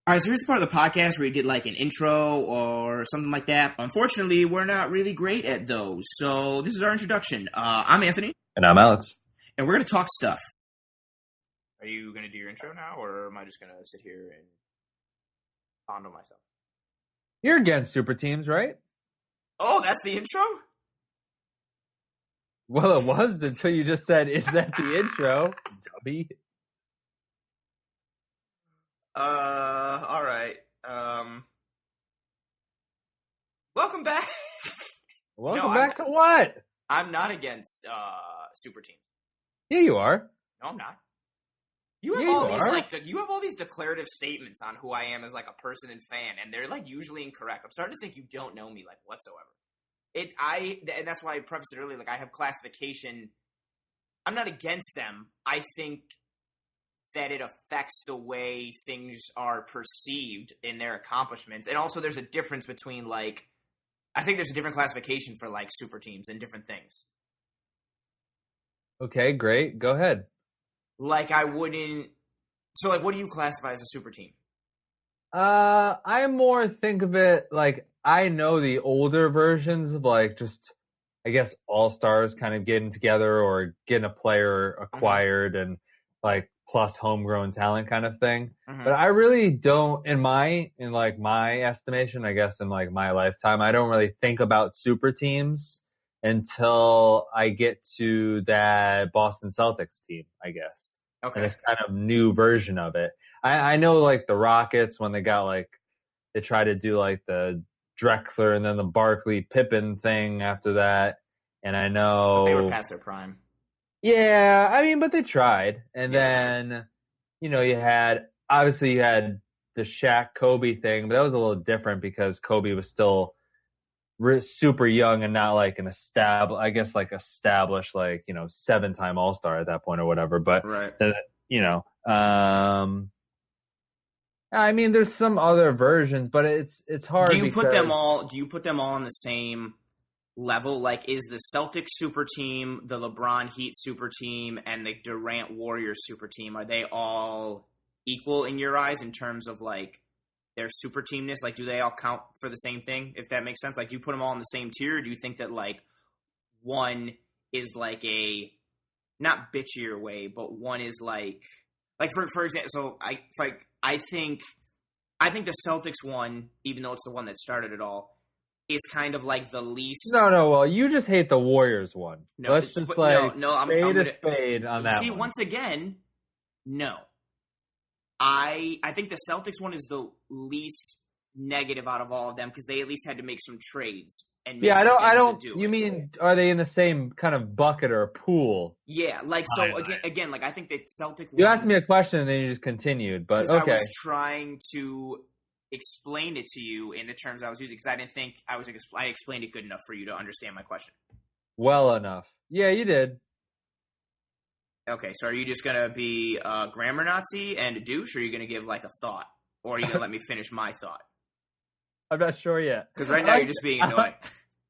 All right, so here's the part of the podcast where you get like an intro or something like that. Unfortunately, we're not really great at those. So this is our introduction. I'm Anthony. And I'm Alex. And we're going to talk stuff. Are you going to do your intro now, or am I just going to sit here and fondle myself? You're against super teams, right? Oh, that's the intro? Well, it was until you just said, is that the intro? Dummy. All right. Welcome back. Welcome back to what? I'm not against super teams. Yeah, you are. No, I'm not. You have you have all these declarative statements on who I am as like a person and fan, and they're like usually incorrect. I'm starting to think you don't know me like whatsoever. And that's why I prefaced it earlier. Like I have classification. I'm not against them. I think that it affects the way things are perceived in their accomplishments, and also there's a difference between like. I think there's a different classification for like super teams and different things. Okay, great. Go ahead. Like I wouldn't. So like, what do you classify as a super team? I more think of it like I know the older versions of like just I guess all-stars kind of getting together or getting a player acquired and like plus homegrown talent kind of thing. But I really don't in my estimation, I guess in like my lifetime, I don't really think about super teams until I get to that Boston Celtics team, I guess. Okay. And this kind of new version of it. I know like the Rockets when they got like they tried to do like the Drexler and then the Barkley Pippen thing after that. And I know but they were past their prime. Yeah, I mean, but they tried. And then, you know, you had the Shaq Kobe thing, but that was a little different because Kobe was still super young and not like an established, like, you know, 7-time All-Star at that point or whatever. But, I mean, there's some other versions, but it's hard. Do you put them all on the same level? Like, is the Celtics super team, the LeBron Heat super team, and the Durant Warriors super team, are they all equal in your eyes in terms of like their super teamness? Like, do they all count for the same thing? If that makes sense. Like, do you put them all in the same tier? Or do you think that like one is like a not bitchier way, but one is like for example, so I think the Celtics one, even though it's the one that started it all, is kind of like the least. No. Well, you just hate the Warriors one. No, let's just spade on that. See, one. once again, no. I think the Celtics one is the least negative out of all of them because they at least had to make some trades and make I don't. Do you it. Mean are they in the same kind of bucket or pool? Yeah, like so. Again, like I think that Celtic. You asked me a question and then you just continued, but okay. I was trying to explain it to you in the terms I was using because I didn't think I explained it good enough for you to understand my question. Well enough. Yeah, you did. Okay, so are you just gonna be a grammar Nazi and a douche, or are you gonna give like a thought, or are you gonna let me finish my thought? I'm not sure yet. Because right now you're just being annoying.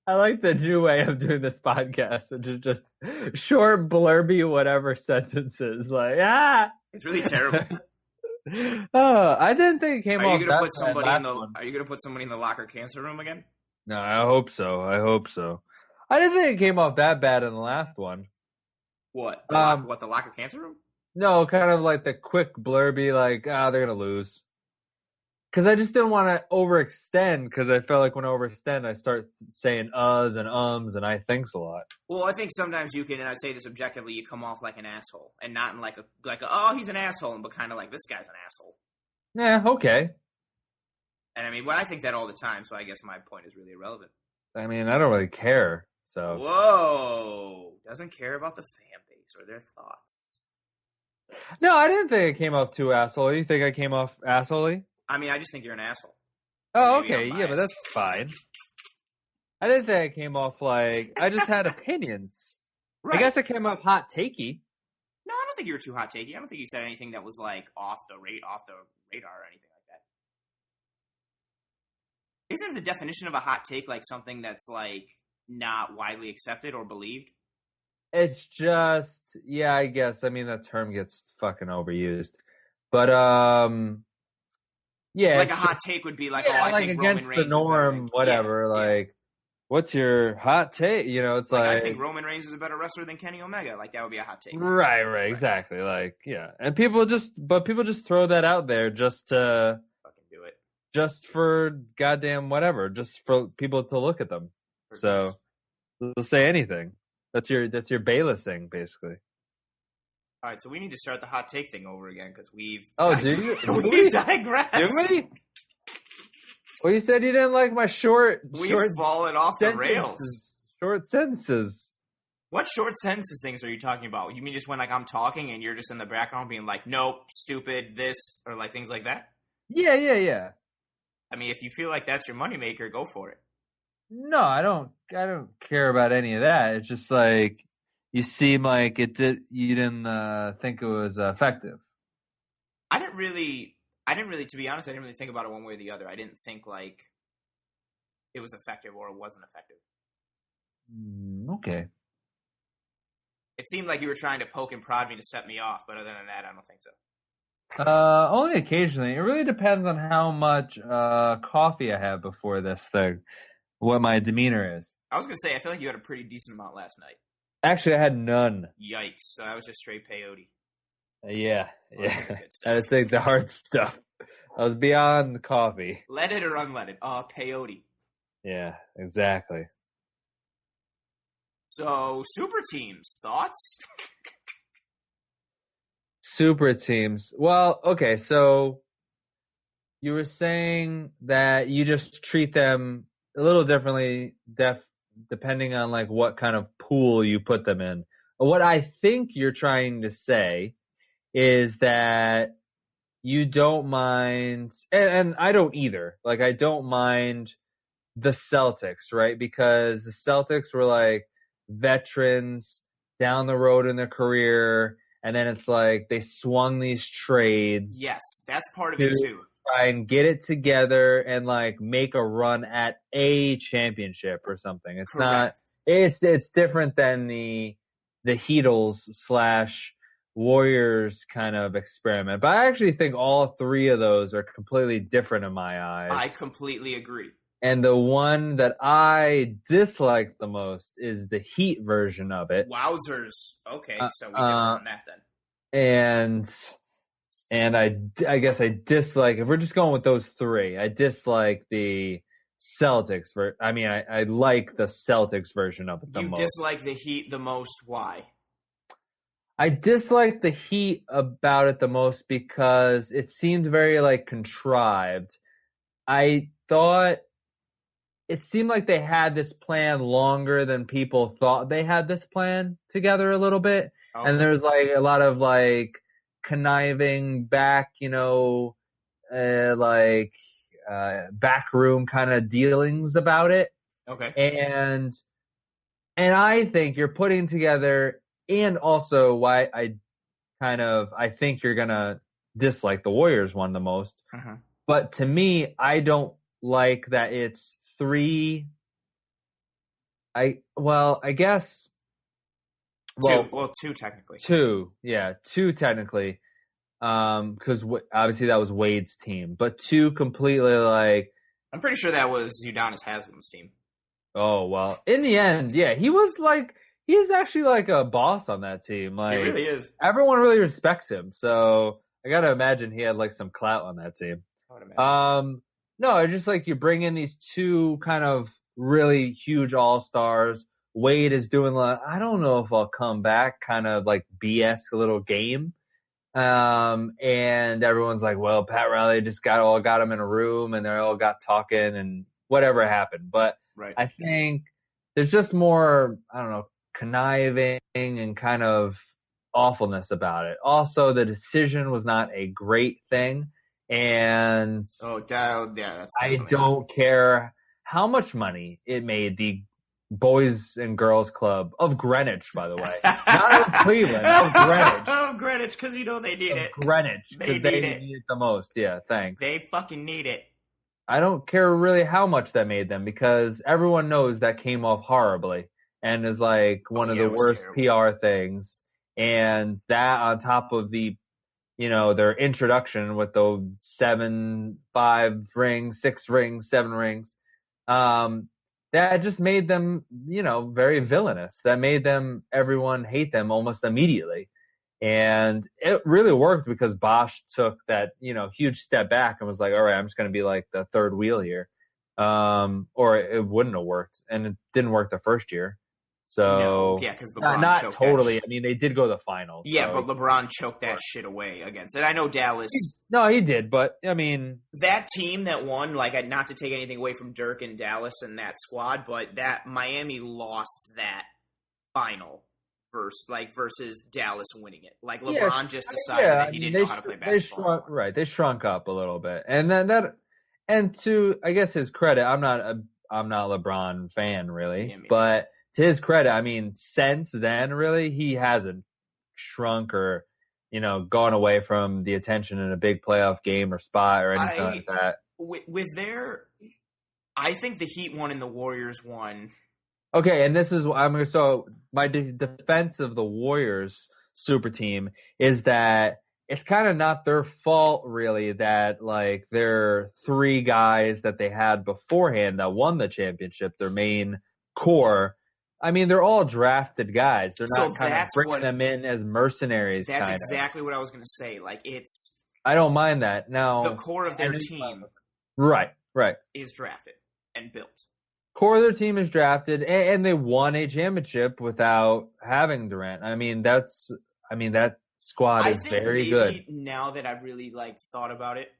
I like the new way of doing this podcast, which is just short, blurby, whatever sentences. Like, it's really terrible. I didn't think it came off. Are you gonna put somebody in the locker cancer room again? No, I hope so. I didn't think it came off that bad in the last one. What? The locker cancer room? No, kind of like the quick blurby, like they're gonna lose. Because I just didn't want to overextend. Because I felt like when I overextend, I start saying uhs and ums and I thinks a lot. Well, I think sometimes you can, and I say this objectively, you come off like an asshole, and not in like a oh, he's an asshole, but kind of like this guy's an asshole. Yeah, okay. And I mean, well, I think that all the time, so I guess my point is really irrelevant. I mean, I don't really care. So. Whoa, doesn't care about the fan base or their thoughts. No, I didn't think it came off too asshole. You think I came off asshole-y? I mean, I just think you're an asshole. Oh, okay. Yeah, but that's fine. I didn't think I came off like... I just had opinions. Right. I guess I came off hot takey. No, I don't think you were too hot takey. I don't think you said anything that was like off the radar or anything like that. Isn't the definition of a hot take like something that's like not widely accepted or believed? It's just... Yeah, I guess. I mean, that term gets fucking overused. But, Yeah, Like a it's hot just, take would be like, yeah, I like think Roman against Reigns the norm, whatever. Like, what's your hot take? You know, it's like like I think Roman Reigns is a better wrestler than Kenny Omega. Like that would be a hot take. right, exactly. Like, yeah, and people just throw that out there just to Fucking do it. just for goddamn whatever, just for people to look at them. So they'll say anything. That's your Baylessing, basically. All right, so we need to start the hot take thing over again because we've we've digressed. Do we? Well, you said you didn't like my short fallen off the rails. Short sentences. What short sentences things are you talking about? You mean just when like I'm talking and you're just in the background being like, nope, stupid, this, or like things like that? Yeah. I mean, if you feel like that's your moneymaker, go for it. No, I don't care about any of that. It's just like you seem like you didn't think it was effective. I didn't really, to be honest, I didn't really think about it one way or the other. I didn't think like it was effective or it wasn't effective. Okay. It seemed like you were trying to poke and prod me to set me off, but other than that, I don't think so. Only occasionally. It really depends on how much coffee I have before this thing, what my demeanor is. I was going to say, I feel like you had a pretty decent amount last night. Actually, I had none. Yikes. So I was just straight peyote. Yeah. I think the hard stuff. I was beyond the coffee. Leaded or unleaded? Peyote. Yeah, exactly. So, super teams, thoughts? Super teams. Well, okay, so you were saying that you just treat them a little differently depending on like what kind of pool you put them in. What I think you're trying to say is that you don't mind, and I don't either. Like, I don't mind the Celtics, right? Because the Celtics were like veterans down the road in their career, and then it's like they swung these trades. Yes, that's part of it too. Try and get it together and like make a run at a championship or something. It's Correct. not. It's different than the Heatles / Warriors kind of experiment. But I actually think all three of those are completely different in my eyes. I completely agree. And the one that I dislike the most is the Heat version of it. Wowzers. Okay, so we differ on that then. And I guess I dislike, if we're just going with those three, I dislike the Celtics. I like the Celtics version of it the most. You dislike the Heat the most. Why? I dislike the Heat about it the most because it seemed very like contrived. I thought it seemed like they had this plan longer than people thought they had this plan together a little bit. Okay. And there's like a lot of like conniving back, backroom kind of dealings about it. Okay. And I think you're putting together, and also why I think you're gonna dislike the Warriors one the most. Uh-huh. But to me, I don't like that it's three. Two technically. Two technically. Because obviously that was Wade's team, but two completely like. I'm pretty sure that was Udonis Haslam's team. Oh well, in the end, yeah, he's actually like a boss on that team. Like, he really is. Everyone really respects him, so I gotta imagine he had like some clout on that team. No, it's just like you bring in these two kind of really huge all-stars. Wade is doing like, I don't know if I'll come back, kind of like BS little game. And everyone's like, well, Pat Riley just got him in a room and they all got talking and whatever happened. But right. I think there's just more, I don't know, conniving and kind of awfulness about it. Also, the decision was not a great thing. And I don't care how much money it made the Boys and Girls Club of Greenwich, by the way. Not of Cleveland, of Greenwich. Of Greenwich, because they need it. Greenwich, because they need it the most. Yeah, thanks. They fucking need it. I don't care really how much that made them, because everyone knows that came off horribly and is like one of the worst terrible. PR things. And that on top of the their introduction with the 7, 5 rings, 6 rings, 7 rings. That just made them, very villainous. That made everyone hate them almost immediately. And it really worked because Bosch took that, huge step back and was like, all right, I'm just going to be like the third wheel here. Or it wouldn't have worked. And it didn't work the first year. So no, yeah, because LeBron not choked totally. I mean, they did go to the finals. Yeah, so. but LeBron choked that shit away against it. I know Dallas. No, he did, but I mean, that team that won, like, not to take anything away from Dirk and Dallas and that squad, but that Miami lost that final versus Dallas winning it. Like, LeBron just decided that he didn't know how to play basketball. They shrunk up a little bit, and then and to, I guess, his credit, I'm not a LeBron fan really, but to his credit, I mean, since then, really, he hasn't shrunk or, gone away from the attention in a big playoff game or spot or anything like that. I think the Heat won and the Warriors won. Okay, and this is so my defense of the Warriors super team is that it's kind of not their fault really that, like, their 3 guys that they had beforehand that won the championship, their main core. I mean, they're all drafted guys. They're not kind of bringing them in as mercenaries. That's exactly what I was going to say. Like, I don't mind that. Now, the core of their team, right, is drafted and built. Core of their team is drafted, and they won a championship without having Durant. I mean, that squad is very good. Now that I've really thought about it,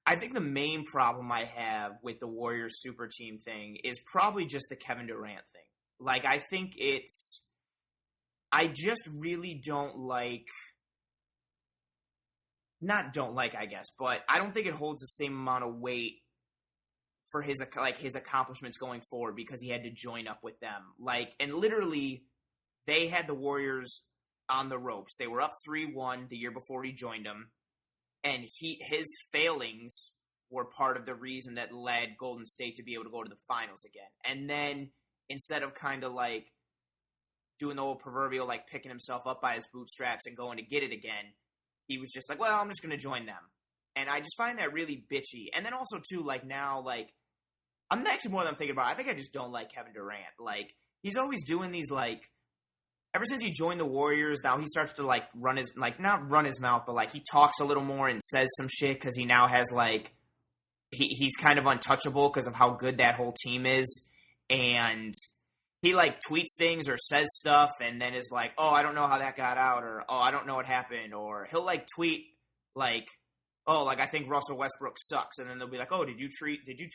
I think the main problem I have with the Warriors super team thing is probably just the Kevin Durant thing. Like, I think I just really I guess, but I don't think it holds the same amount of weight for his accomplishments going forward because he had to join up with them. And literally, they had the Warriors on the ropes. They were up 3-1 the year before he joined them. And his failings were part of the reason that led Golden State to be able to go to the finals again. And then instead of kind of doing the old proverbial picking himself up by his bootstraps and going to get it again, he was just well, I'm just going to join them. And I just find that really bitchy. And then also too, now, I'm actually more than I'm thinking about it, I think I just don't like Kevin Durant. He's always doing these ever since he joined the Warriors, now he starts to run his not run his mouth, but he talks a little more and says some shit because he now has he's kind of untouchable because of how good that whole team is, and he tweets things or says stuff and then is oh, I don't know how that got out, or oh, I don't know what happened, or he'll tweet oh, I think Russell Westbrook sucks, and then they'll be oh, did you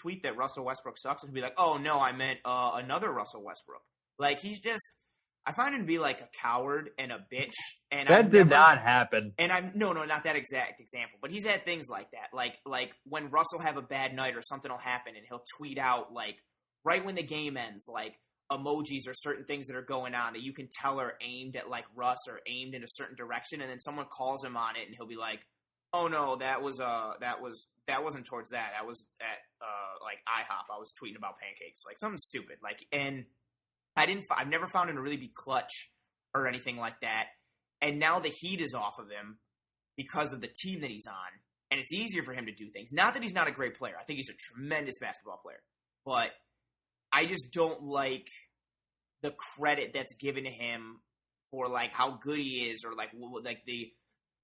tweet that Russell Westbrook sucks? And he'll be oh no, I meant another Russell Westbrook. He's just. I find him to be a coward and a bitch. And that did not happen. And no, not that exact example. But he's had things like that. Like when Russell have a bad night or something will happen and he'll tweet out right when the game ends, emojis or certain things that are going on that you can tell are aimed at Russ or aimed in a certain direction, and then someone calls him on it and he'll be oh no, that wasn't towards that. That was at IHOP. I was tweeting about pancakes. Something stupid. And I've never found him to really be clutch or anything like that. And now the heat is off of him because of the team that he's on. And it's easier for him to do things. Not that he's not a great player. I think he's a tremendous basketball player. But I just don't like the credit that's given to him for how good he is, or the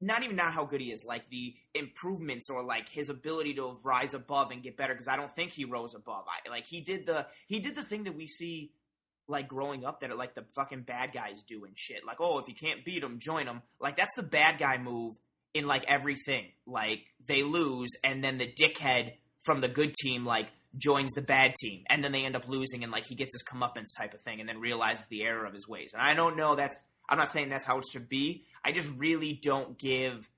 not even not how good he is, the improvements or his ability to rise above and get better, because I don't think he rose above. He did the thing that we see growing up that the fucking bad guys do and shit. Oh, if you can't beat them, join them. That's the bad guy move in everything. They lose, and then the dickhead from the good team joins the bad team, and then they end up losing, and he gets his comeuppance type of thing, and then realizes the error of his ways. And I don't know, I'm not saying that's how it should be. I just really don't give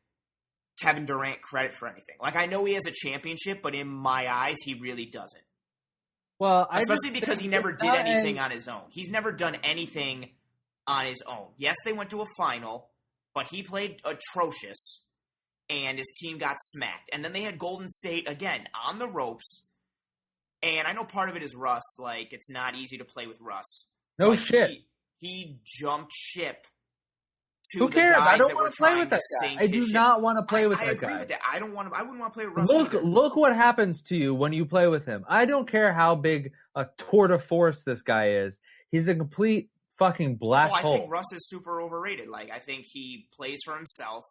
Kevin Durant credit for anything. I know he has a championship, but in my eyes, he really doesn't. Well, especially because he never did anything on his own. He's never done anything on his own. Yes, they went to a final, but he played atrocious, and his team got smacked. And then they had Golden State, again, on the ropes. And I know part of it is Russ. It's not easy to play with Russ. No shit. He jumped ship to Who the cares? guys I don't that want were to play trying with to that guy. sink I do his ship. not want to play with I that agree guy. with that. I wouldn't want to play with Russ either. Look what happens to you when you play with him. I don't care how big a tour de force this guy is. He's a complete fucking black hole. I think Russ is super overrated. Like, I think he plays for himself,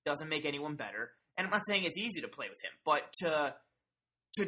doesn't make anyone better. And I'm not saying it's easy to play with him, but to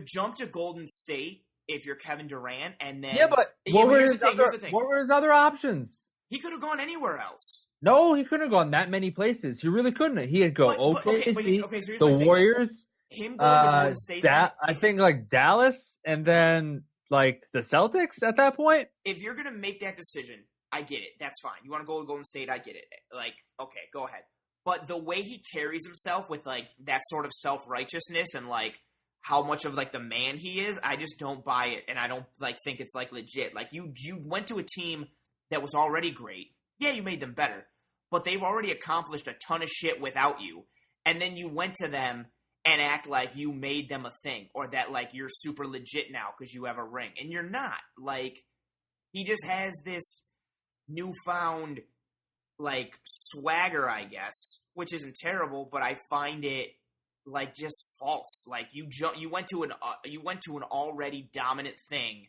jump to Golden State if you're Kevin Durant and then what were his other options? He could have gone anywhere else. No, he couldn't have gone that many places. He really couldn't. He had go OKC, so the Warriors, him going to Golden State. I think like Dallas, and then like the Celtics at that point. If you're gonna make that decision, I get it. That's fine. You want to go to Golden State, I get it. Like, okay, go ahead. But the way he carries himself with like that sort of self-righteousness and like how much of like the man he is, I just don't buy it, and I don't like think it's like legit. Like you went to a team that was already great. Yeah, you made them better, but they've already accomplished a ton of shit without you. And then you went to them and act like you made them a thing, or that like you're super legit now because you have a ring, and you're not. Like, he just has this newfound like swagger, I guess, which isn't terrible, but I find it like just false. Like you went to an already dominant thing,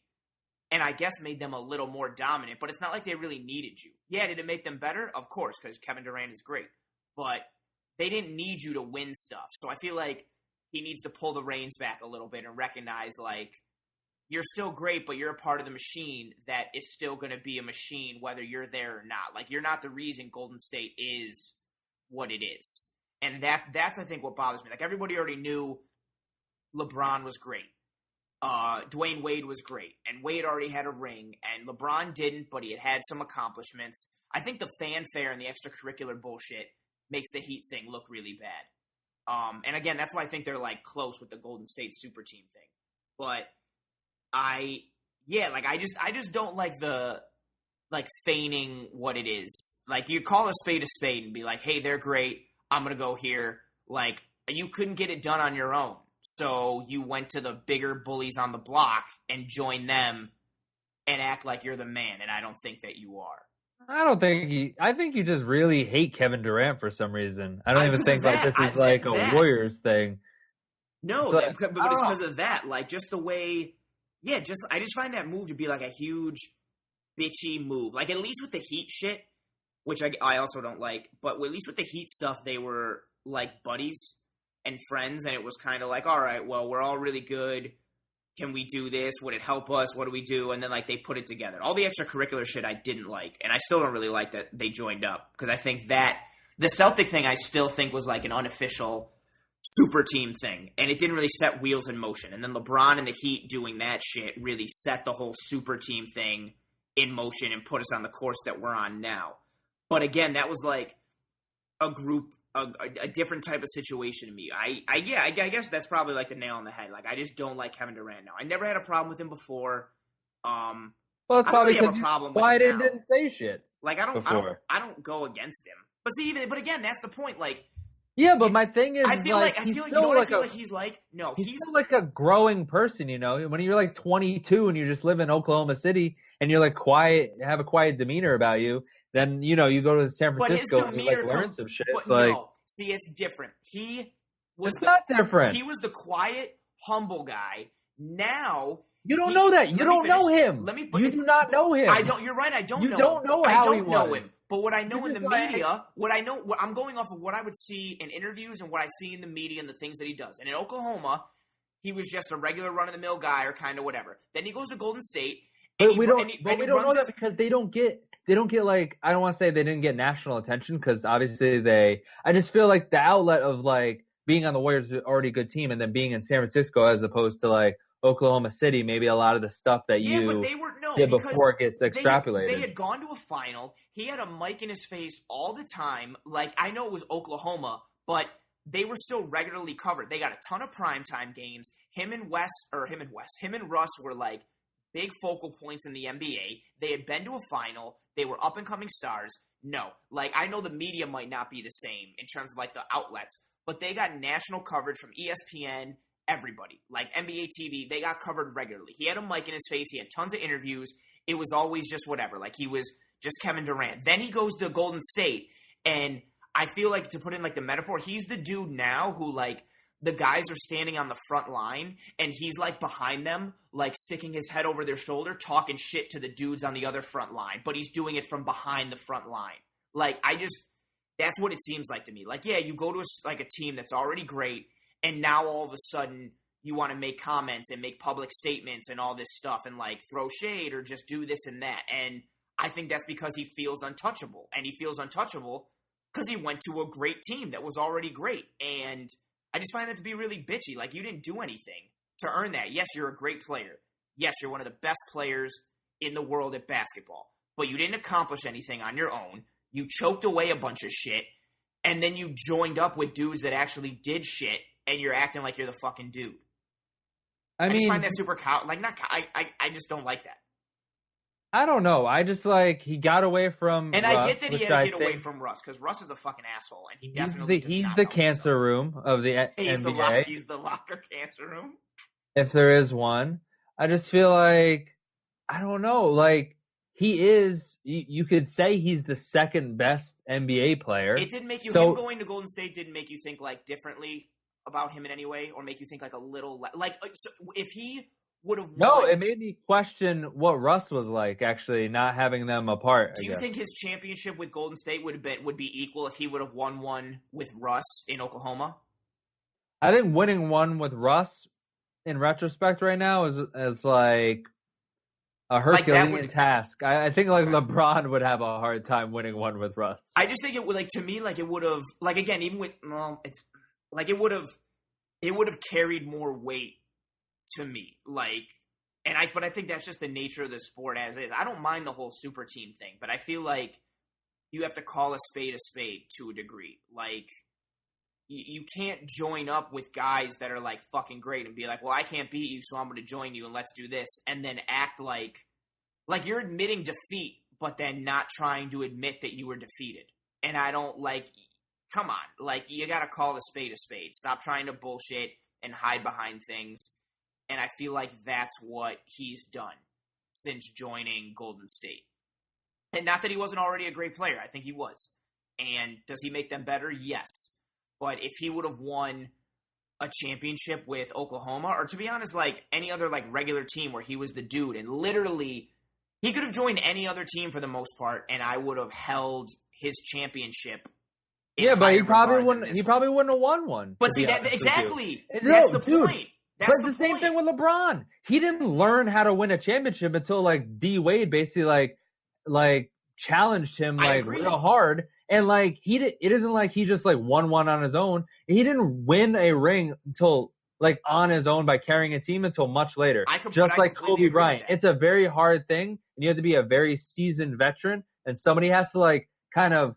and I guess made them a little more dominant. But it's not like they really needed you. Yeah, did it make them better? Of course, because Kevin Durant is great, but they didn't need you to win stuff. So I feel like he needs to pull the reins back a little bit and recognize like, you're still great, but you're a part of the machine that is still going to be a machine whether you're there or not. Like, you're not the reason Golden State is what it is. And that's, I think, what bothers me. Like, everybody already knew LeBron was great. Dwayne Wade was great. And Wade already had a ring. And LeBron didn't, but he had some accomplishments. I think the fanfare and the extracurricular bullshit makes the Heat thing look really bad. And again, that's why I think they're, like, close with the Golden State super team thing. But I just don't like the like feigning what it is. Like, you call a spade and be like, hey, they're great, I'm gonna go here. Like, you couldn't get it done on your own, so you went to the bigger bullies on the block and joined them and act like you're the man, and I don't think that you are. I think you just really hate Kevin Durant for some reason. I don't even think like this is like a Warriors thing. No, but it's because of that. Like, just the way. Yeah, I just find that move to be like a huge bitchy move. Like, at least with the Heat shit, which I also don't like, but at least with the Heat stuff, they were like buddies and friends, and it was kind of like, all right, well, we're all really good. Can we do this? Would it help us? What do we do? And then like they put it together. All the extracurricular shit I didn't like, and I still don't really like that they joined up, because I think that the Celtic thing I still think was like an unofficial super team thing, and it didn't really set wheels in motion. And then LeBron and the Heat doing that shit really set the whole super team thing in motion and put us on the course that we're on now. But again, that was like a group, a different type of situation to me. I guess that's probably like the nail on the head. Like, I just don't like Kevin Durant now. I never had a problem with him before. Well, it's probably because why didn't say shit. Like, I don't go against him. But see, but again, that's the point. Like, yeah, but my thing is, he's still like a growing person, you know? When you're like 22 and you just live in Oklahoma City and you're like quiet, have a quiet demeanor about you, then, you know, you go to San Francisco and you like learn some shit. It's like, no, see, it's different. It's not different. He was the quiet, humble guy. Now, you don't know that. You don't know him. You do not know him. You're right. I don't know him. You don't know how he was. Know him. But what I know in the media, I'm going off of what I would see in interviews and what I see in the media and the things that he does. And in Oklahoma, he was just a regular run-of-the-mill guy or kind of whatever. Then he goes to Golden State. But we don't know that because they don't get like, I don't want to say they didn't get national attention, because obviously I just feel like the outlet of like being on the Warriors is already a good team, and then being in San Francisco as opposed to like Oklahoma City, maybe a lot of the stuff that did before it gets extrapolated. They had gone to a final. He had a mic in his face all the time. Like, I know it was Oklahoma, but they were still regularly covered. They got a ton of primetime games. Him and Russ were like big focal points in the NBA. They had been to a final. They were up-and-coming stars. No. Like, I know the media might not be the same in terms of like the outlets, but they got national coverage from ESPN, everybody. Like, NBA TV, they got covered regularly. He had a mic in his face. He had tons of interviews. It was always just whatever. Like, he was just Kevin Durant. Then he goes to Golden State, And I feel like, to put in like the metaphor, he's the dude now who like the guys are standing on the front line and he's like behind them, like sticking his head over their shoulder, talking shit to the dudes on the other front line, but he's doing it from behind the front line. Like, that's what it seems like to me. Like, yeah, you go to a team that's already great, and now all of a sudden you want to make comments and make public statements and all this stuff and like throw shade or just do this and that. And I think that's because he feels untouchable, and he feels untouchable because he went to a great team that was already great. And I just find that to be really bitchy. Like, you didn't do anything to earn that. Yes, you're a great player. Yes, you're one of the best players in the world at basketball, but you didn't accomplish anything on your own. You choked away a bunch of shit, and then you joined up with dudes that actually did shit, and you're acting like you're the fucking dude. I just find that super I just don't like that. I don't know. I just like he got away from and Russ, I get that he had to get away from Russ because Russ is a fucking asshole, and he definitely he's the cancer room of the NBA. He's the locker cancer room. If there is one, I just feel like I don't know. Like, he is, you could say he's the second best NBA player. It didn't make you, him going to Golden State didn't make you think like differently about him in any way, or make you think like a little, like, so if he would have won. No, it made me question what Russ was like, actually, not having them apart. Do you think his championship with Golden State would be equal if he would have won one with Russ in Oklahoma? I think winning one with Russ, in retrospect right now, is like a Herculean task. I think like LeBron would have a hard time winning one with Russ. I just think it would, like, to me, like, it would have, like, again, even with, well, it's like it would have carried more weight to me, like, but I think that's just the nature of the sport as is. I don't mind the whole super team thing, but I feel like you have to call a spade to a degree. Like, you can't join up with guys that are like fucking great and be like, well, I can't beat you, so I'm going to join you and let's do this, and then act like you're admitting defeat, but then not trying to admit that you were defeated. And I don't like. Come on, like, you got to call a spade a spade. Stop trying to bullshit and hide behind things. And I feel like that's what he's done since joining Golden State. And not that he wasn't already a great player. I think he was. And does he make them better? Yes. But if he would have won a championship with Oklahoma, or to be honest, like any other like regular team where he was the dude, and literally he could have joined any other team for the most part, and I would have held his championship. Yeah, but he probably wouldn't have won one. But see, exactly. That's the point. But it's the same thing with LeBron. He didn't learn how to win a championship until like D Wade basically like challenged him like real hard. And like it isn't like he just like won one on his own. He didn't win a ring until like on his own by carrying a team until much later. Just like Kobe Bryant. It's a very hard thing, and you have to be a very seasoned veteran, and somebody has to like kind of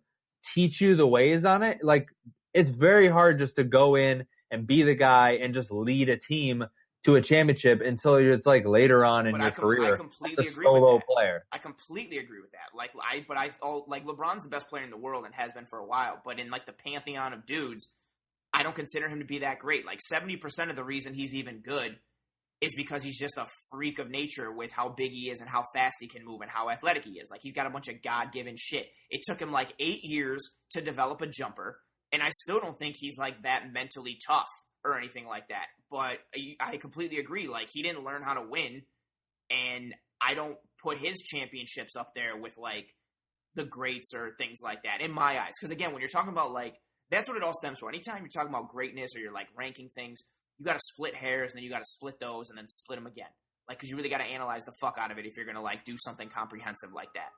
teach you the ways on it. Like, it's very hard just to go in and be the guy and just lead a team to a championship until it's like later on in your career. I completely as a solo player. I completely agree with that. Like, LeBron's the best player in the world and has been for a while. But in like the pantheon of dudes, I don't consider him to be that great. Like 70% of the reason he's even good is because he's just a freak of nature with how big he is and how fast he can move and how athletic he is. Like, he's got a bunch of God-given shit. It took him like 8 years to develop a jumper, and I still don't think he's like that mentally tough or anything like that. But I completely agree. Like, he didn't learn how to win, and I don't put his championships up there with like the greats or things like that in my eyes. Because again, when you're talking about like, that's what it all stems from. Anytime you're talking about greatness or you're like ranking things, you got to split hairs, and then you got to split those, and then split them again. Like, because you really got to analyze the fuck out of it if you're going to like do something comprehensive like that.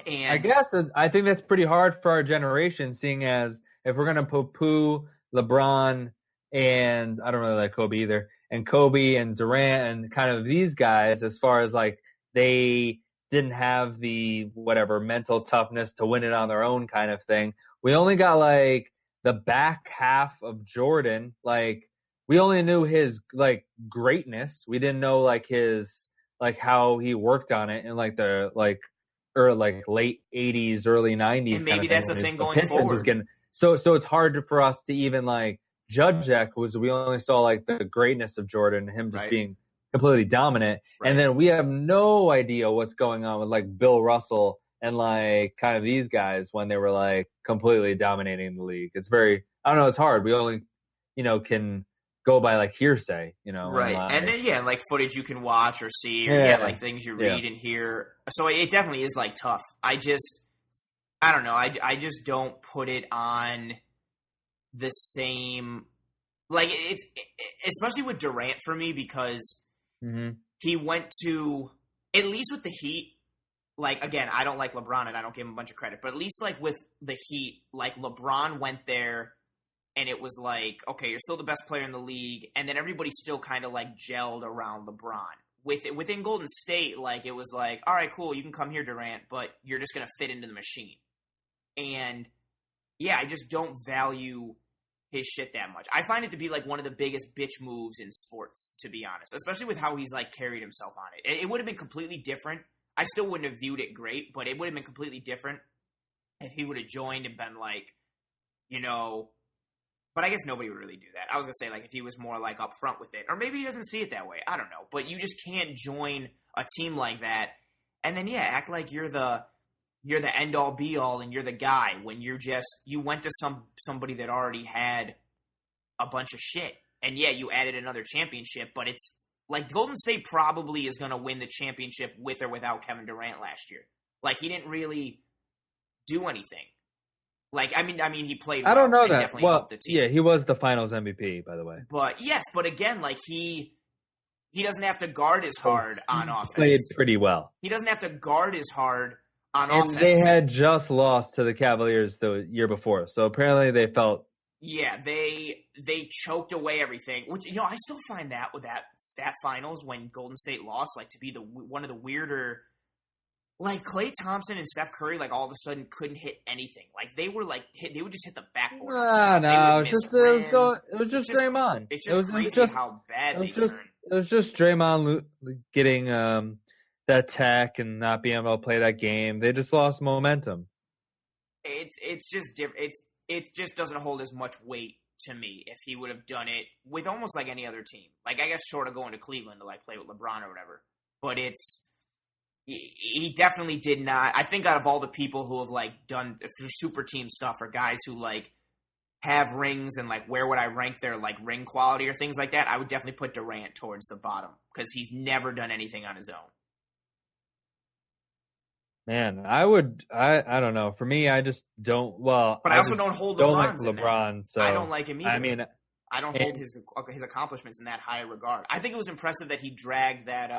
And I think that's pretty hard for our generation, seeing as if we're going to poo-poo LeBron and I don't really like Kobe either, and Kobe and Durant and kind of these guys, as far as like they didn't have the whatever mental toughness to win it on their own kind of thing. We only got like the back half of Jordan, like. We only knew his like greatness. We didn't know like his like how he worked on it in like the like late 80s, early 90s. And maybe that's a thing going forward. So it's hard for us to even like judge that because we only saw like the greatness of Jordan, him just being completely dominant, and then we have no idea what's going on with like Bill Russell and like kind of these guys when they were like completely dominating the league. It's very, I don't know, it's hard. We only, can go by like hearsay, Right. like, And then, like footage you can watch or see, or like things you read and hear. So it definitely is like tough. I don't know. I just don't put it on the same, like it's especially with Durant for me, because he went to, at least with the Heat, like, again, I don't like LeBron and I don't give him a bunch of credit, but at least like with the Heat, like LeBron went there and it was like, okay, you're still the best player in the league, and then everybody still kind of like gelled around LeBron. Within Golden State, like it was like, all right, cool, you can come here, Durant, but you're just gonna fit into the machine. And yeah, I just don't value his shit that much. I find it to be like one of the biggest bitch moves in sports, to be honest, especially with how he's like carried himself on it. It would have been completely different. I still wouldn't have viewed it great, but it would have been completely different if he would have joined and been like, but I guess nobody would really do that. I was going to say, like, if he was more, like, upfront with it. Or maybe he doesn't see it that way. I don't know. But you just can't join a team like that and then, act like you're the end-all, be-all, and you're the guy when you went to somebody that already had a bunch of shit. And, you added another championship, but it's, like, Golden State probably is going to win the championship with or without Kevin Durant last year. Like, he didn't really do anything. Like, I mean, he played well. I don't know that. Definitely helped the team. Yeah, he was the Finals MVP, by the way. But again, like he doesn't have to guard as hard on offense. Played pretty well. He doesn't have to guard as hard on and offense. They had just lost to the Cavaliers the year before, so apparently they felt. Yeah, they choked away everything. Which I still find that with that Finals when Golden State lost, like to be one of the weirder. Like, Klay Thompson and Steph Curry, like, all of a sudden couldn't hit anything. Like, they were, like, they would just hit the backboard. No, it was just Draymond. It's just crazy how bad they turned. It was just Draymond getting that tech and not being able to play that game. They just lost momentum. It's just different. It just doesn't hold as much weight to me if he would have done it with almost like any other team. Like, I guess short of going to Cleveland to, like, play with LeBron or whatever. But he definitely did not. I think out of all the people who have like done super team stuff or guys who like have rings and like where would I rank their like ring quality or things like that, I would definitely put Durant towards the bottom because he's never done anything on his own. Man, I don't know. For me, I just don't. Well, but I also don't hold like LeBron. So I don't like him either. I mean, I don't hold his accomplishments in that high regard. I think it was impressive that he dragged that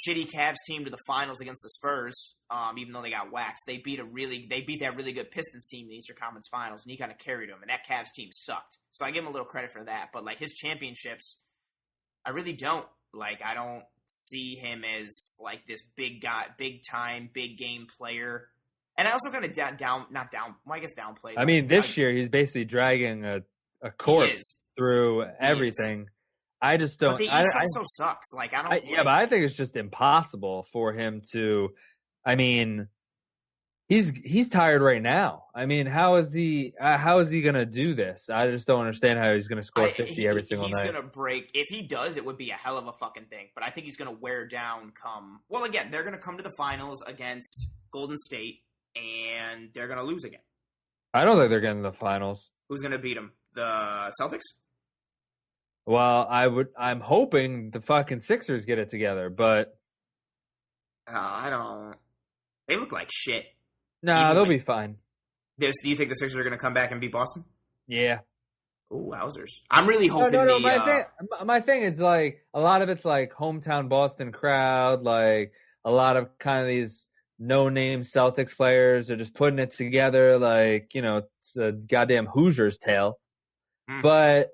shitty Cavs team to the finals against the Spurs, even though they got waxed. They beat that really good Pistons team in the Eastern Conference Finals, and he kind of carried them, and that Cavs team sucked. So I give him a little credit for that. But, like, his championships, I really don't. Like, I don't see him as, like, this big guy, big-time, big-game player. And I also kind of downplay. I mean, this year he's basically dragging a corpse through everything. I just don't. But the East also sucks. Like, I don't. But I think it's just impossible for him to. I mean, he's tired right now. I mean, how is he going to do this? I just don't understand how he's going to score 50 every single night. He's going to break. If he does, it would be a hell of a fucking thing. But I think he's going to wear down. Well, again, they're going to come to the finals against Golden State, and they're going to lose again. I don't think they're getting to the finals. Who's going to beat them? The Celtics? Well, I'm hoping the fucking Sixers get it together, but I don't. They look like shit. Nah, they'll be fine. Do you think the Sixers are going to come back and beat Boston? Yeah. Ooh, wowzers! I'm really hoping. No. My thing is like a lot of it's like hometown Boston crowd, like a lot of kind of these no-name Celtics players are just putting it together, like it's a goddamn Hoosiers tale, but.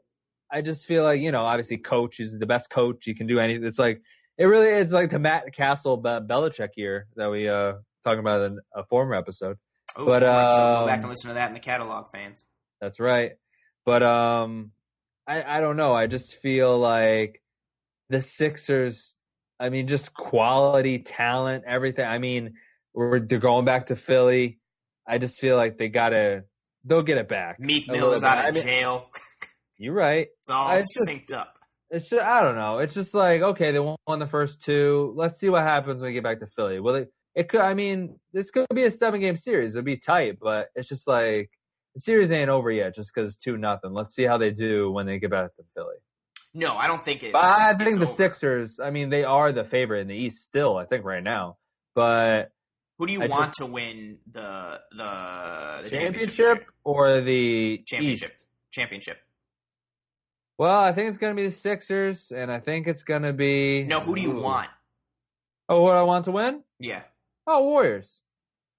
I just feel like, obviously coach is the best coach. You can do anything. It's like the Matt Castle Belichick year that we talking about in a former episode. Oh, but so go back and listen to that in the catalog, fans. That's right. But I don't know. I just feel like the Sixers, I mean, just quality, talent, everything. I mean, they're going back to Philly. I just feel like they'll get it back. Meek Mill is out of jail. You're right. It's all synced up. It's just, I don't know. It's just like, okay, they won the first two. Let's see what happens when we get back to Philly. it could. I mean, this could be a 7-game series. It'd be tight, but it's just like the series ain't over yet, just because it's 2-0. Let's see how they do when they get back to Philly. No, I don't think But I it's think the over. Sixers. I mean, they are the favorite in the East still. I think right now, but who do you want to win the championship or the East? Championship. Well, I think it's going to be the Sixers, and I think it's going to be... No, who do you want? Oh, what I want to win? Yeah. Oh, Warriors.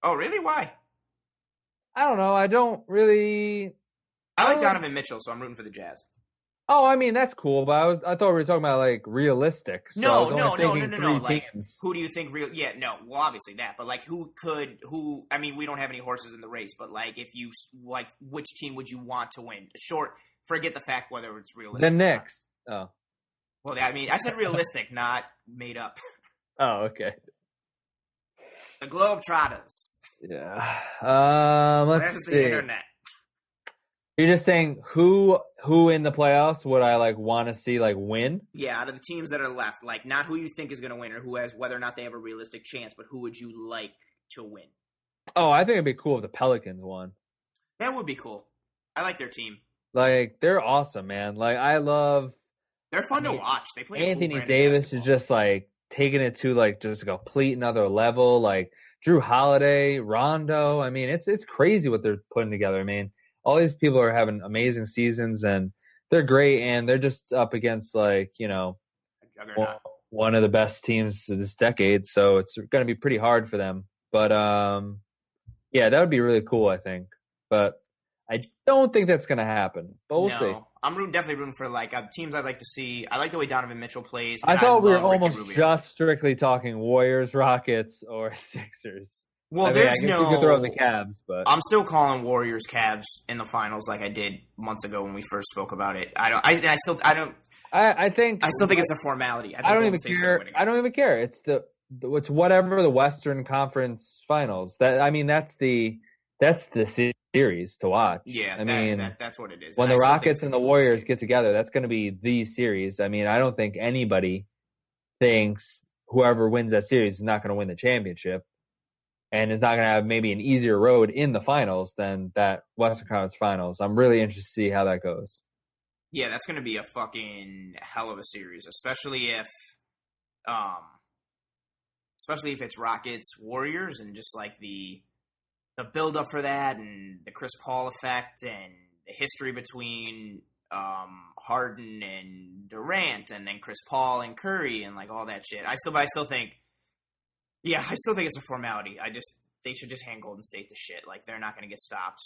Oh, really? Why? I don't know. I don't really... I like Donovan Mitchell, so I'm rooting for the Jazz. Oh, I mean, that's cool, but I thought we were talking about, like, realistic. So no. Like, who do you think real... Yeah, no. Well, obviously that, but, like, I mean, we don't have any horses in the race, but, like, if you... Like, which team would you want to win? Forget the fact whether it's realistic. The Knicks. Oh. Well, I mean, I said realistic, not made up. Oh, okay. The Globetrotters. Yeah. Let's see. The internet. You're just saying who in the playoffs would I like want to see like win? Yeah, out of the teams that are left, like not who you think is going to win or whether or not they have a realistic chance, but who would you like to win? Oh, I think it'd be cool if the Pelicans won. That would be cool. I like their team. Like they're awesome, man. Like I love. They're fun to watch. They play. Anthony Davis is just like taking it to like just a complete another level. Like Drew Holiday, Rondo. I mean, it's crazy what they're putting together. I mean, all these people are having amazing seasons and they're great. And they're just up against like one of the best teams of this decade. So it's going to be pretty hard for them. But yeah, that would be really cool. I think, but. I don't think that's going to happen, but we'll see. I'm definitely rooting for like teams I'd like to see. I like the way Donovan Mitchell plays. I thought we were almost just strictly talking Warriors, Rockets, or Sixers. Well, I guess you could throw in the Cavs, but I'm still calling Warriors Cavs in the finals like I did months ago when we first spoke about it. I still think it's a formality. I don't even care. I don't even care. It's whatever the Western Conference Finals. That's the series to watch. Yeah, that's what it is. When the Rockets and the Warriors get together, that's going to be the series. I mean, I don't think anybody thinks whoever wins that series is not going to win the championship and is not going to have maybe an easier road in the finals than that Western Conference Finals. I'm really interested to see how that goes. Yeah, that's going to be a fucking hell of a series, especially if it's Rockets Warriors and just like the build up for that and the Chris Paul effect and the history between Harden and Durant and then Chris Paul and Curry and like all that shit. I still think it's a formality. They should just hand Golden State the shit. Like they're not going to get stopped.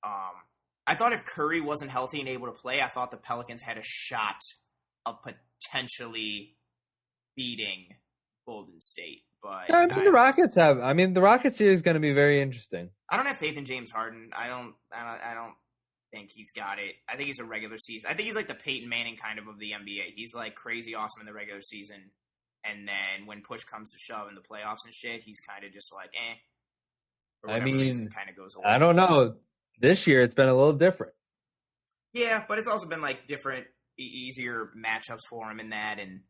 I thought if Curry wasn't healthy and able to play, I thought the Pelicans had a shot of potentially beating Golden State. But the Rockets the Rockets series is going to be very interesting. I don't have faith in James Harden. I don't think he's got it. I think he's a regular season. I think he's like the Peyton Manning kind of the NBA. He's like crazy awesome in the regular season, and then when push comes to shove in the playoffs and shit, he's kind of just like For whatever reason, kind of goes away. I don't know. This year it's been a little different. Yeah, but it's also been like different, easier matchups for him in that, and.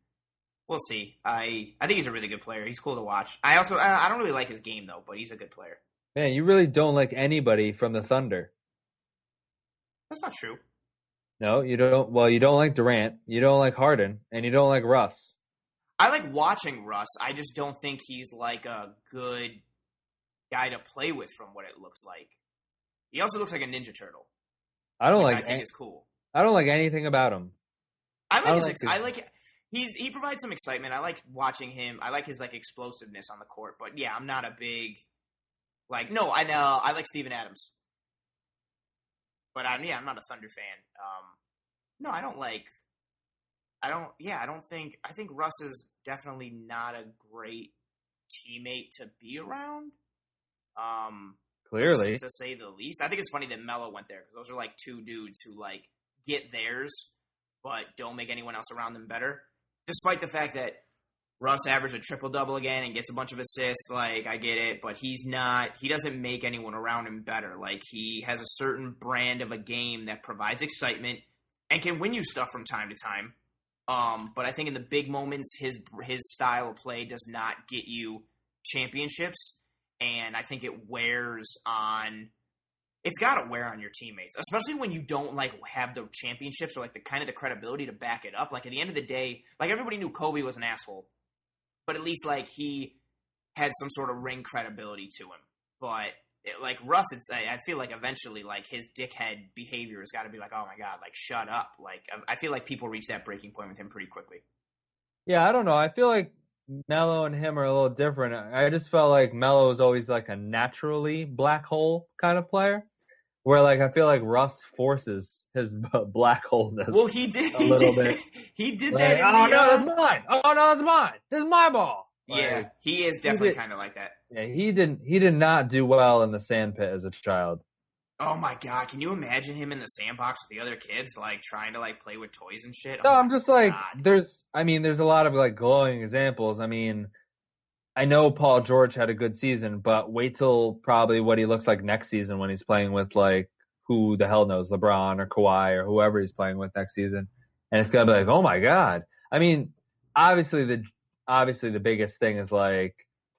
We'll see. I think he's a really good player. He's cool to watch. I don't really like his game though, but he's a good player. Man, you really don't like anybody from the Thunder. That's not true. No, you don't. Well, you don't like Durant. You don't like Harden, and you don't like Russ. I like watching Russ. I just don't think he's like a good guy to play with from what it looks like. He also looks like a Ninja Turtle. I think is cool. I don't like anything about him. He provides some excitement. I like watching him. I like his like explosiveness on the court. But yeah, I'm not a big I know I like Steven Adams. But I'm not a Thunder fan. No, I think Russ is definitely not a great teammate to be around. Clearly, to say the least. I think it's funny that Melo went there because those are like two dudes who like get theirs, but don't make anyone else around them better. Despite the fact that Russ averaged a triple-double again and gets a bunch of assists, like, I get it, but he doesn't make anyone around him better. Like, he has a certain brand of a game that provides excitement and can win you stuff from time to time. But I think in the big moments, his style of play does not get you championships, and I think it wears on. It's got to wear on your teammates, especially when you don't like have the championships or like the kind of the credibility to back it up. Like at the end of the day, like everybody knew Kobe was an asshole, but at least like he had some sort of ring credibility to him. But like Russ, I feel like eventually like his dickhead behavior has got to be like, oh my god, like shut up. Like I feel like people reach that breaking point with him pretty quickly. Yeah, I don't know. I feel like Melo and him are a little different. I just felt like Melo was always like a naturally black hole kind of player, where like I feel like Russ forces his black holeness. Well, he did a little bit. He did like, that. Oh no, that's mine. Oh no, that's mine. This is my ball. Yeah, like, he is definitely kind of like that. Yeah, he did not do well in the sandpit as a child. Oh my god, can you imagine him in the sandbox with the other kids, like trying to like play with toys and shit? No, oh I'm just like, there's a lot of like glowing examples. I mean, I know Paul George had a good season, but wait till probably what he looks like next season when he's playing with like who the hell knows, LeBron or Kawhi or whoever he's playing with next season, and it's gonna be like, oh my god. I mean, obviously the biggest thing is like,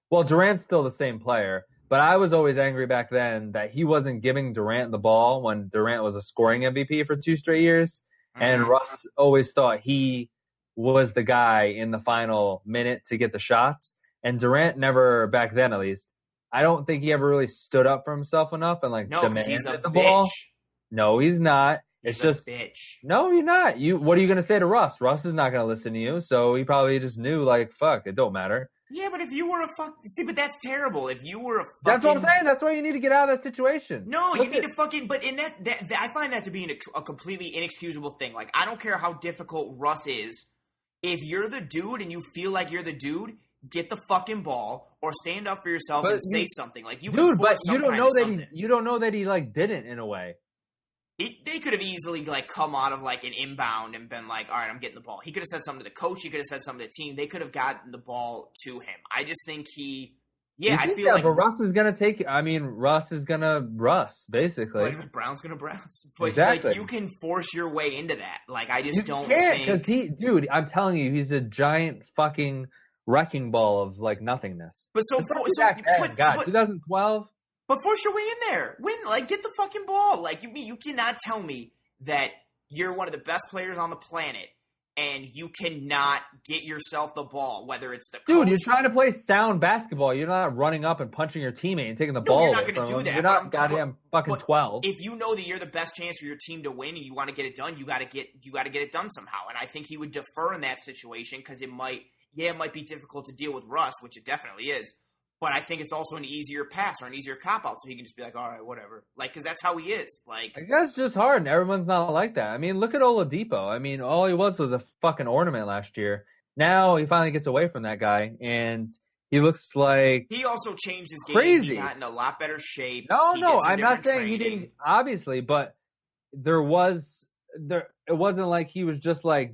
well, Durant's still the same player. But I was always angry back then that he wasn't giving Durant the ball when Durant was a scoring MVP for 2 straight years. Mm-hmm. And Russ always thought he was the guy in the final minute to get the shots. And Durant never, back then at least, I don't think he ever really stood up for himself enough and like demanded the ball. No, he's not. It's just bitch. No, you're not. What are you gonna say to Russ? Russ is not gonna listen to you, so he probably just knew like, fuck, it don't matter. Yeah, but if you were but that's terrible. If you were a fucking... That's what I'm saying. That's why you need to get out of that situation. No, you need to fucking... But in that I find that to be a completely inexcusable thing. Like, I don't care how difficult Russ is. If you're the dude and you feel like you're the dude, get the fucking ball or stand up for yourself and say something. Like, you dude, but you don't know that he like didn't in a way. They could have easily like come out of like an inbound and been like, all right, I'm getting the ball. He could have said something to the coach. He could have said something to the team. They could have gotten the ball to him. I just think I feel like... But Russ is going to take... I mean, Russ is going to Russ, basically. Like, Brown's going to Browns. But exactly. Like, you can force your way into that. Like, I just don't think... because dude, I'm telling you, he's a giant fucking wrecking ball of like nothingness. But 2012... But force your way in there. Win, like, get the fucking ball. Like, you cannot tell me that you're one of the best players on the planet and you cannot get yourself the ball, whether it's the coach. Dude, you're trying to play sound basketball. You're not running up and punching your teammate and taking the ball away from him. You're not going to do that. You're not goddamn fucking 12. If you know that you're the best chance for your team to win and you want to get it done, you got to get it done somehow. And I think he would defer in that situation because it might be difficult to deal with Russ, which it definitely is. But I think it's also an easier pass or an easier cop-out, so he can just be like, all right, whatever. Like, because that's how he is. Like, I guess it's just hard, and everyone's not like that. I mean, look at Oladipo. I mean, all he was a fucking ornament last year. Now he finally gets away from that guy, and he looks like... He also changed his game. Crazy. He got in a lot better shape. No, I'm not saying he didn't, obviously, but it wasn't like he was just like,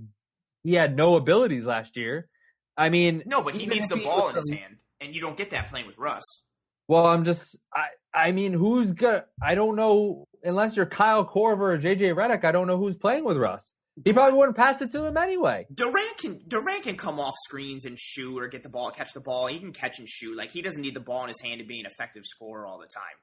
he had no abilities last year. I mean... No, but he needs the ball in his hand. And you don't get that playing with Russ. Well, I mean, who's gonna... I don't know, unless you're Kyle Korver or JJ Redick, I don't know who's playing with Russ. He probably wouldn't pass it to him anyway. Durant can come off screens and shoot or get the ball, catch the ball. He can catch and shoot. Like, he doesn't need the ball in his hand to be an effective scorer all the time.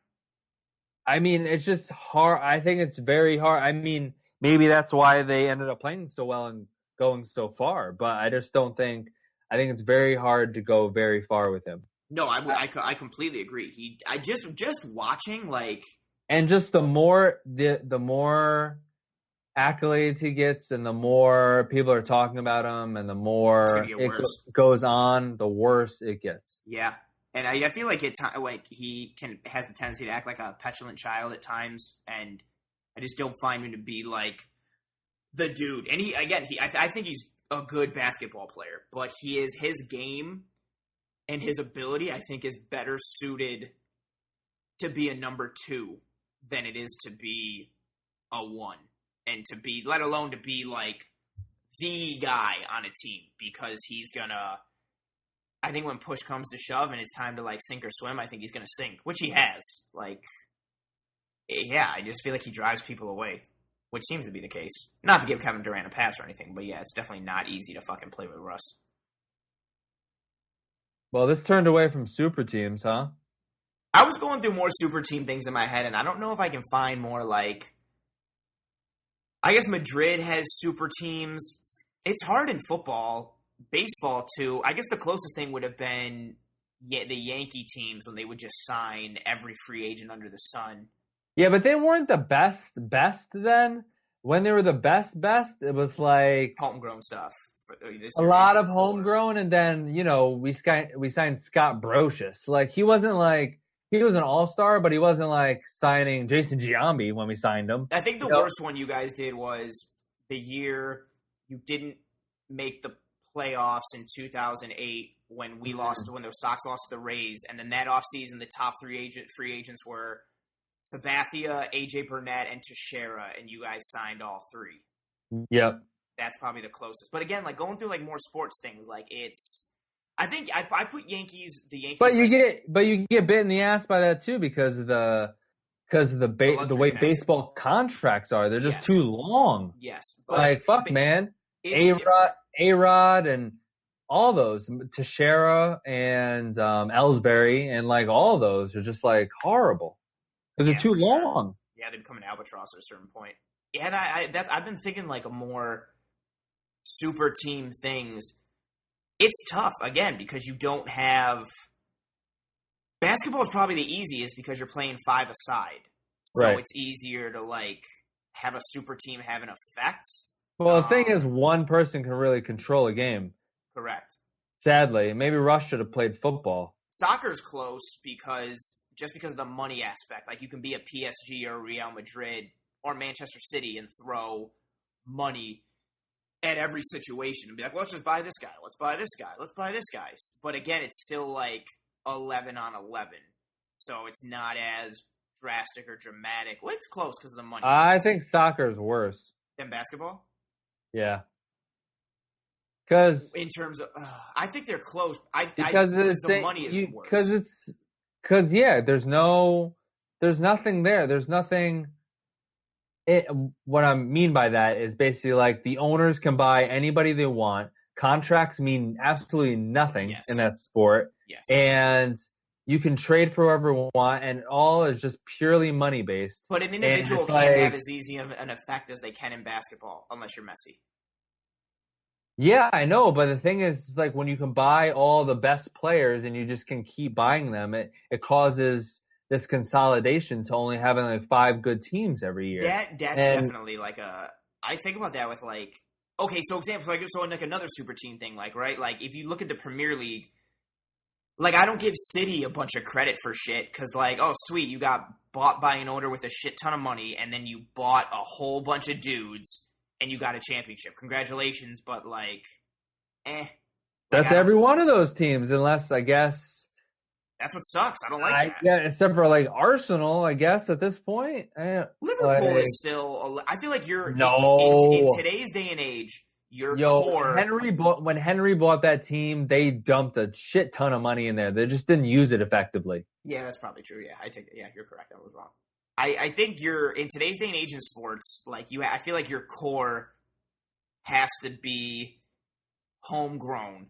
I mean, it's just hard. I think it's very hard. I mean, maybe that's why they ended up playing so well and going so far. But I just don't think... I think it's very hard to go very far with him. No, I completely agree. I just watching like, and just the more accolades he gets, and the more people are talking about him, and the more it goes on, the worse it gets. Yeah, and I feel like he has a tendency to act like a petulant child at times, and I just don't find him to be like the dude. And I think he's a good basketball player, but his game and his ability, I think, is better suited to be a number 2 than it is to be a 1, and to be, let alone to be like the guy on a team, because he's gonna, I think when push comes to shove and it's time to like sink or swim, I think he's gonna sink, which he has. Like, yeah, I just feel like he drives people away. Which seems to be the case. Not to give Kevin Durant a pass or anything, but yeah, it's definitely not easy to fucking play with Russ. Well, this turned away from super teams, huh? I was going through more super team things in my head, and I don't know if I can find more like. I guess Madrid has super teams. It's hard in football, baseball too. I guess the closest thing would have been the Yankee teams when they would just sign every free agent under the sun. Yeah, but they weren't the best then. When they were the best, it was like Homegrown stuff. a lot of homegrown, and then we signed Scott Brocious. Like he was an all-star, but he wasn't like signing Jason Giambi when we signed him. I think the worst one you guys did was the year you didn't make the playoffs in 2008 when we lost, when the Sox lost to the Rays, and then that offseason the top free agents were Sabathia, AJ Burnett, and Teixeira, and you guys signed all three. Yep. That's probably the closest. But again, like going through like more sports things, like it's. I think I put the Yankees. But you get bit in the ass by that too because of the way baseball contracts are. They're just too long. Yes. Like fuck, man. A-Rod and all those, Teixeira and Ellsbury and like all those are just like horrible because they're too long. Yeah, they become an albatross at a certain point. Yeah, and I've been thinking like a more super team things. It's tough again because you don't have basketball is probably the easiest because you're playing five aside, so it's easier to like have a super team have an effect. Well, the thing is, one person can really control a game. Correct. Sadly, maybe Rush should have played football. Soccer's close because of the money aspect. Like you can be a PSG or Real Madrid or Manchester City and throw money at every situation and be like, well, let's just buy this guy. Let's buy this guy. Let's buy this guy. But again, it's still like 11 on 11. So it's not as drastic or dramatic. Well, it's close because of the money. I think soccer is worse than basketball. Yeah. Because in terms of, I think they're close. Because the money is worse. Because there's nothing there. There's nothing. What I mean by that is basically like the owners can buy anybody they want. Contracts mean absolutely nothing in that sport. Yes. And you can trade for whoever you want, and all is just purely money based. But an individual can't have as easy of an effect as they can in basketball, unless you're Messi. Yeah, I know, but the thing is, like when you can buy all the best players and you just can keep buying them, it causes this consolidation to only having like 5 good teams every year. That's definitely like I think about that with like, okay, so example, so in like another super team thing, like, right? Like if you look at the Premier League, like I don't give City a bunch of credit for shit because like, oh sweet, you got bought by an owner with a shit ton of money and then you bought a whole bunch of dudes and you got a championship. Congratulations, but like, That's every one of those teams, unless I guess. That's what sucks. I don't like that. Yeah, except for like Arsenal, I guess at this point. Liverpool is still. I feel like you're in today's day and age. Core. When Henry bought that team, they dumped a shit ton of money in there. They just didn't use it effectively. Yeah, that's probably true. Yeah, I take it. Yeah, you're correct. I was wrong. I think you're in today's day and age in sports. Like I feel like your core has to be homegrown,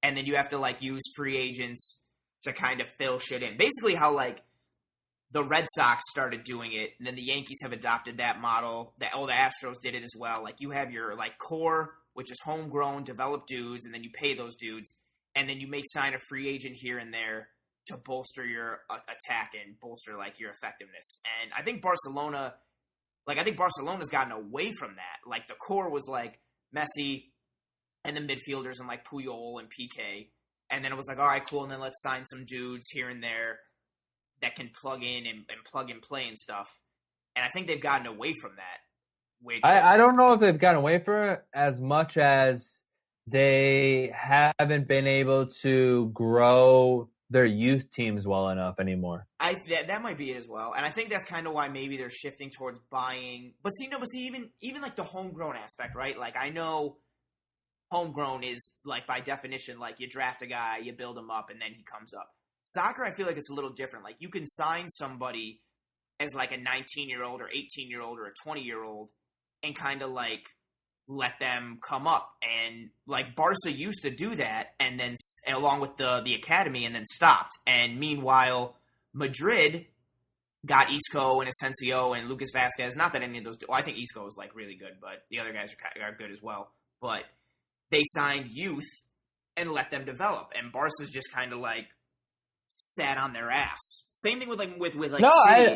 and then you have to like use free agents to kind of fill shit in. Basically how like the Red Sox started doing it, and then the Yankees have adopted that model. The Astros did it as well. Like you have your like core, which is homegrown, developed dudes, and then you pay those dudes, and then you may sign a free agent here and there to bolster your attack and bolster like your effectiveness. And I think Barcelona's gotten away from that. Like the core was like Messi and the midfielders and like Puyol and PK. And then it was like, all right, cool. And then let's sign some dudes here and there that can plug in and plug and play and stuff. And I think they've gotten away from that. I don't know if they've gotten away from it as much as they haven't been able to grow their youth teams well enough anymore. That might be it as well. And I think that's kind of why maybe they're shifting towards buying. But see, even like the homegrown aspect, right? Like I know homegrown is like by definition, like you draft a guy, you build him up, and then he comes up. Soccer, I feel like it's a little different. Like you can sign somebody as like a 19-year-old or 18-year-old or a 20-year-old and kind of like let them come up. And like Barca used to do that, and then along with the academy, and then stopped. And meanwhile, Madrid got Isco and Asensio and Lucas Vazquez. Not that any of those, I think Isco is like really good, but the other guys are good as well. But they signed youth and let them develop, and Barca's just kind of like sat on their ass. Same thing with City.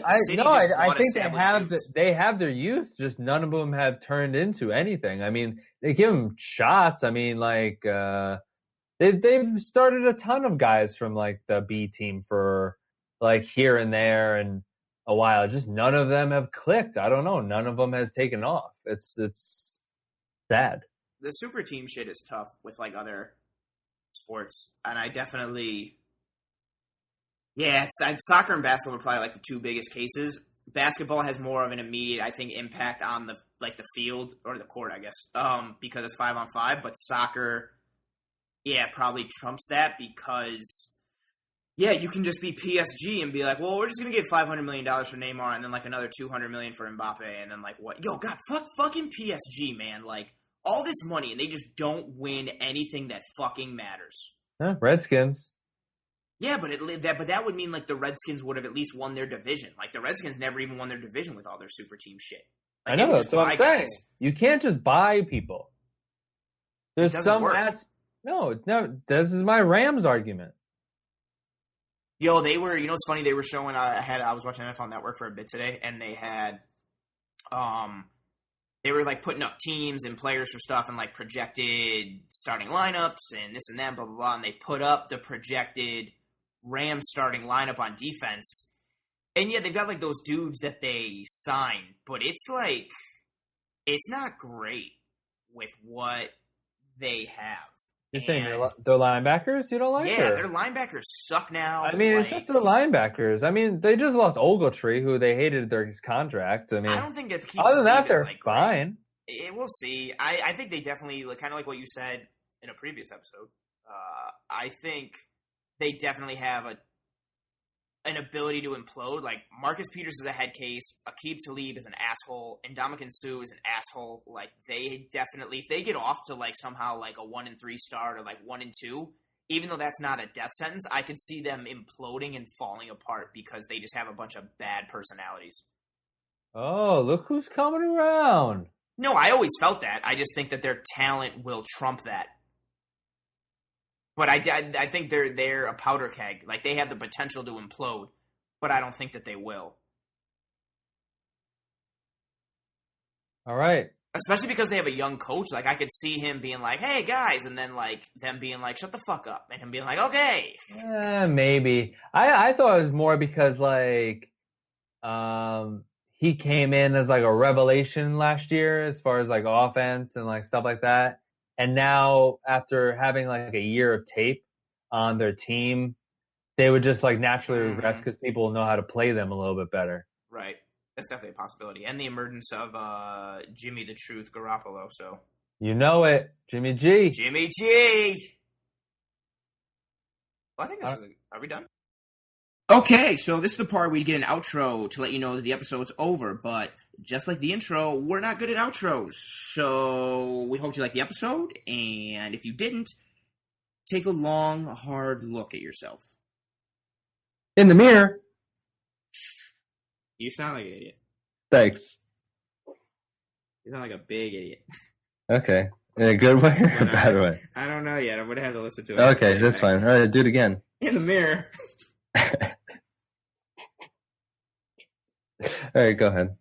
I think they have their youth, just none of them have turned into anything. I mean, they give them shots. I mean, like they've started a ton of guys from like the B team for like here and there and a while. Just none of them have clicked. I don't know. None of them have taken off. It's sad. The super team shit is tough with like other sports, and I definitely. Yeah, soccer and basketball are probably like the two biggest cases. Basketball has more of an immediate, I think, impact on the field or the court, I guess, because it's 5-on-5. But soccer, yeah, probably trumps that because, yeah, you can just be PSG and be like, well, we're just gonna give $500 million for Neymar and then like another $200 million for Mbappe, and then like what? Yo, God, fucking PSG, man, like all this money and they just don't win anything that fucking matters. Redskins. Yeah, but that would mean like the Redskins would have at least won their division. Like the Redskins never even won their division with all their super team shit. Like, I know, that's what I'm saying. You can't just buy people. There's some No, this is my Rams argument. Yo, they were, you know what's funny? They were showing, I was watching NFL Network for a bit today, and they had, they were like putting up teams and players for stuff and like projected starting lineups and this and that, blah, blah, blah. And they put up the projected Rams starting lineup on defense. And yeah, they've got like those dudes that they signed, but it's like, it's not great with what they have. You're saying they're linebackers you don't like? Yeah, their linebackers suck now. I mean, it's just their linebackers. I mean, they just lost Ogletree, who they hated his contract. I mean, I don't think that keeps other than that, they're like fine. We'll see. I think they definitely, kind of like what you said in a previous episode, I think they definitely have an ability to implode. Like, Marcus Peters is a head case, Aqib Talib is an asshole, and Ndamukong Suh is an asshole. Like, they definitely, if they get off to, like, somehow, like, a 1-3 start or, like, 1-2, even though that's not a death sentence, I could see them imploding and falling apart because they just have a bunch of bad personalities. Oh, look who's coming around. No, I always felt that. I just think that their talent will trump that. But I think they're a powder keg. Like, they have the potential to implode, but I don't think that they will. All right. Especially because they have a young coach. Like, I could see him being like, hey, guys, and then, like, them being like, shut the fuck up, and him being like, okay. Maybe. I thought it was more because, like, he came in as, like, a revelation last year as far as, like, offense and, like, stuff like that. And now, after having, like, a year of tape on their team, they would just, like, naturally regress because people know how to play them a little bit better. Right. That's definitely a possibility. And the emergence of Jimmy the Truth Garoppolo, so. You know it. Jimmy G. Jimmy G! Well, I think this is are we done? Okay, so this is the part where we get an outro to let you know that the episode's over, but just like the intro, we're not good at outros. So we hope you liked the episode, and if you didn't, take a long, hard look at yourself. In the mirror. You sound like an idiot. Thanks. You sound like a big idiot. Okay. In a good way or a bad way? I don't know yet. I'm going to have to listen to it. Okay, that's fine. All right, do it again. In the mirror. All right, go ahead.